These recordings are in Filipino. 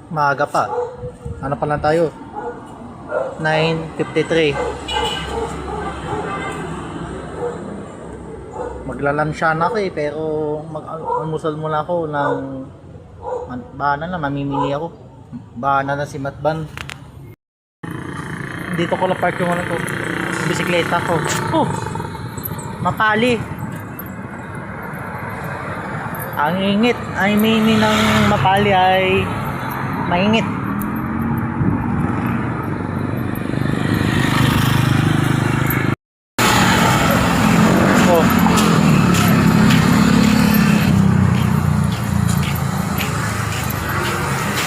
Maaga pa. Ano pa lang tayo? 9:53. Maglalansya na ako eh, pero mag-almusal muna ako ng bahana na, mamimili ako. Bahana na si Matban. Dito ko lang park yung ano ko, bisikleta ko. Oh! Mapali. Ang ingit, ay mini ng mapali ay maingit. Oh.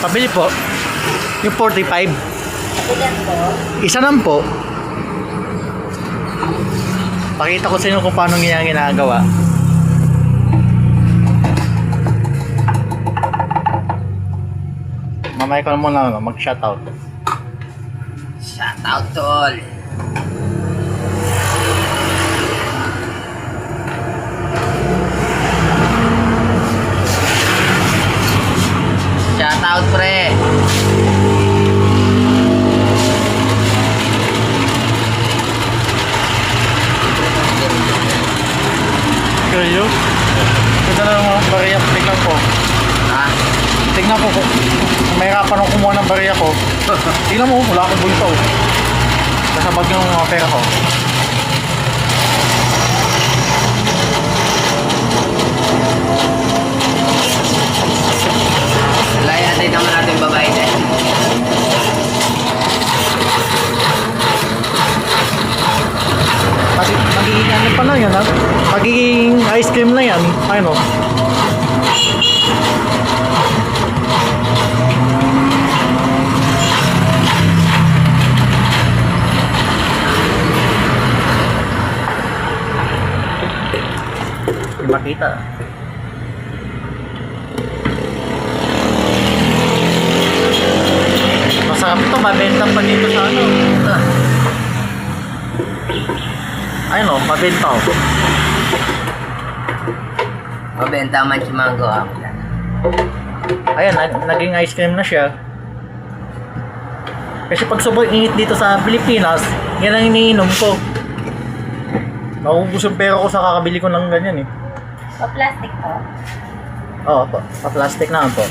Pabili po. Yung 45. Ilan po? Isa lang po. Pakita ko sa inyo kung paano niya ginagawa. Mamaya ko na muna mag-shoutout. Shoutout tol. Shoutout pre. Kayo? Ito na mga bariya. Tignan ko. Ha? Tignan ko kung mahirapan akong kumuha ng bariya ko. Tignan mo, wala akong bulto. Kasabag yung mga pera ko. Laya natin naman natin babae din. Magiging ano pa lang yan ha? Magiging ice cream na yan. Ayun o. Hindi makita. Masarap ito, mabenta pa dito sa ano. Ayun o, mabenta o. Mabenta man si Mango ako. Ayan, naging ice cream na siya. Kasi pag sobrang init dito sa Pilipinas, yan ang iniinom ko. Maubos yung pera ko sa kakabili ko ng ganyan eh. Pa-plastic po? Oo po, pa-plastic na po.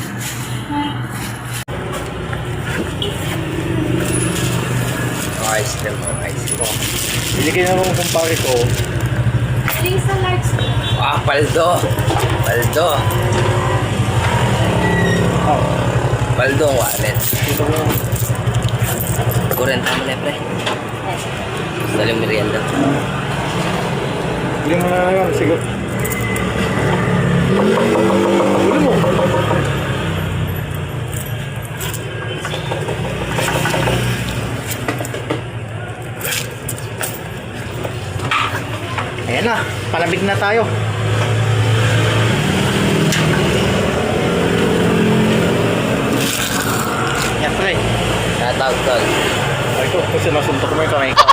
Ice cream mo, ice cream. Iligay na rin kumpare ko. Yung sa large po. Ah, paldo. Paldo. Oh, Paldo ang wallet. dito ko. Kurenta mo na pre. Saling merienda. Hindi mo na yun, siguro. Huli mo. Ayan na, palabig na tayo. Yan, pre. Shoutout tol. Ay ko, kasi nasuntok mo yung kamay ko.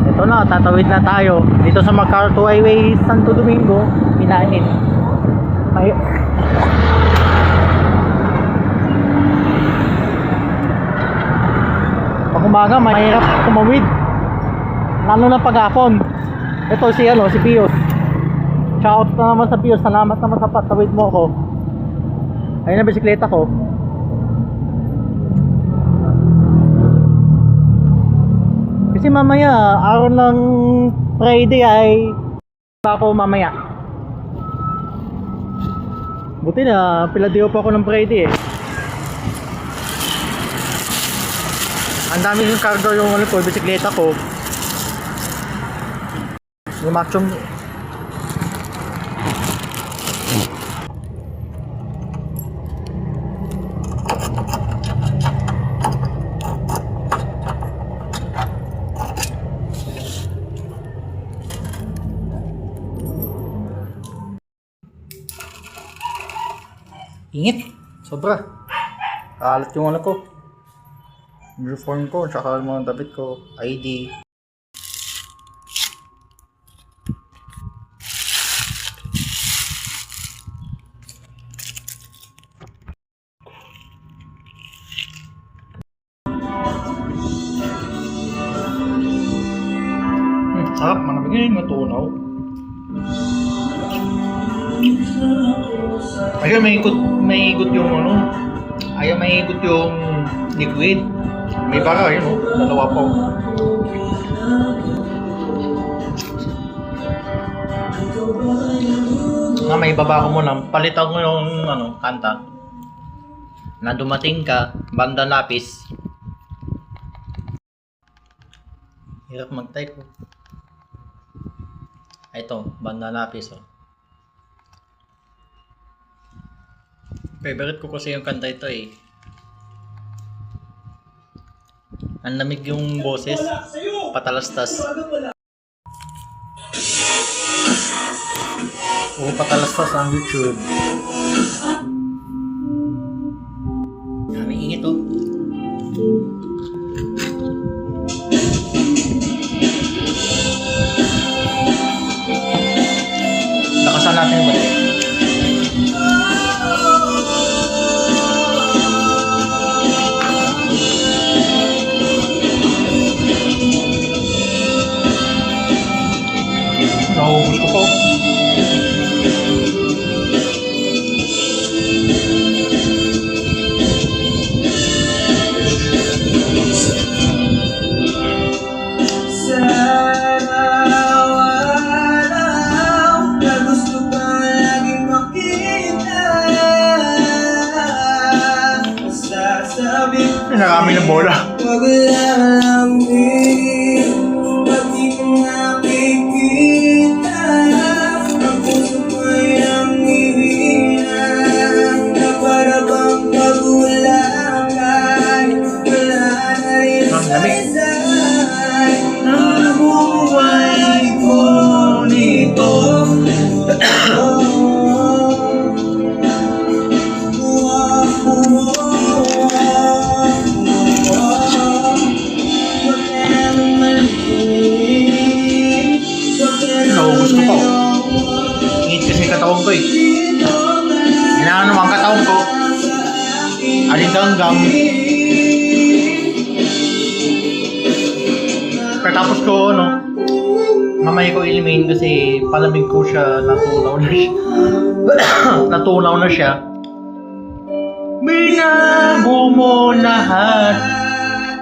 Ito na, tatawid na tayo. Dito sa MacArthur Highway, Santo Domingo, Pinanin. Ay... Pag umaga, mahirap tumawid. Lalo na paghapon. Ito si si Pius. Shout na naman sa Pius. Salamat naman sa patawid mo ko. Ayun na bisikleta ko. Kasi mamaya, araw ng Friday ay ako mamaya. Buti na, piladio pa ako ng Friday eh. Ang dami yung cargo yung bisikleta ko. Yung maximum. Ingit. Sobra. Kalat yung ko. Uniform ko, tsaka yung mga damit ko. ID. Ganyan matunaw. Ayun, may ikot yung ano. Ayun, may ikot yung liquid. May bara, yun oh. Dalawa po. Nga, may baba ko muna. Palitan ko yung ano, kanta. Na dumating ka, banda lapis. Hirap mag-type oh. Ito, banda lapis oh. Favorite ko kasi yung kanta ito eh. Ang lamig yung boses. Patalastas. Patalastas ang YouTube. Daming ingit oh. Lakasan natin yung batik. Naubos ko po. Nakami ng bola. Ang lamig. Ang buhay ko nito. Naubos ko po. Ingit kasi katawan ko eh. Hinaan naman katawan ko. Alintanggam. Pagkatapos ko, ano, mamay ko ilimain kasi palamig ko siya, natunaw na siya. Natunaw na siya. Binago mo lahat,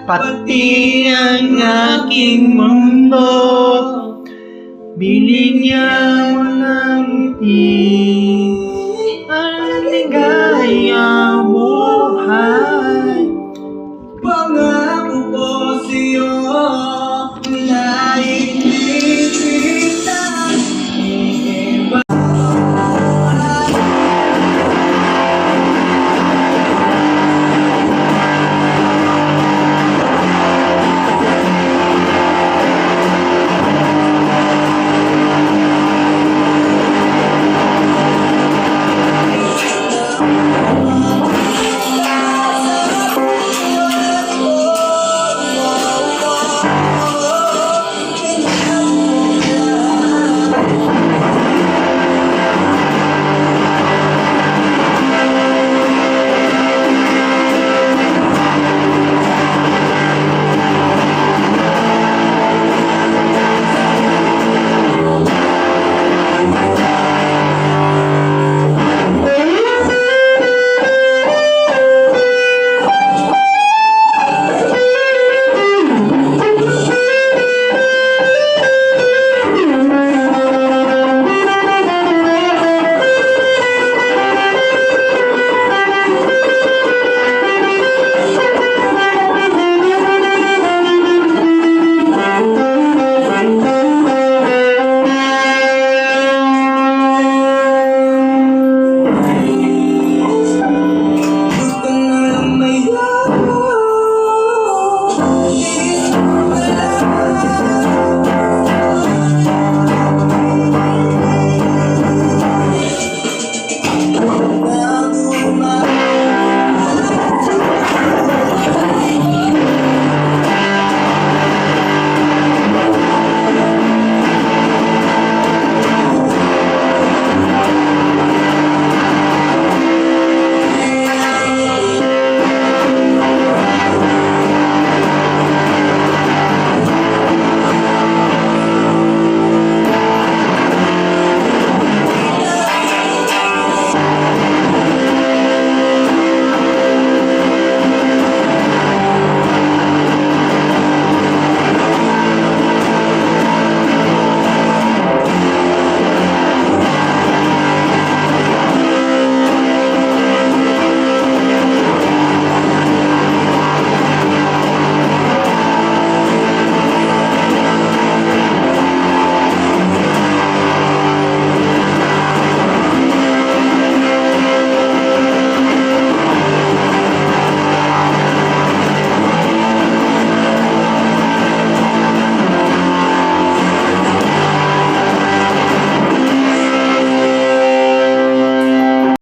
pati ang aking mundo. Binigyan mo ng ngiti ang ligaya.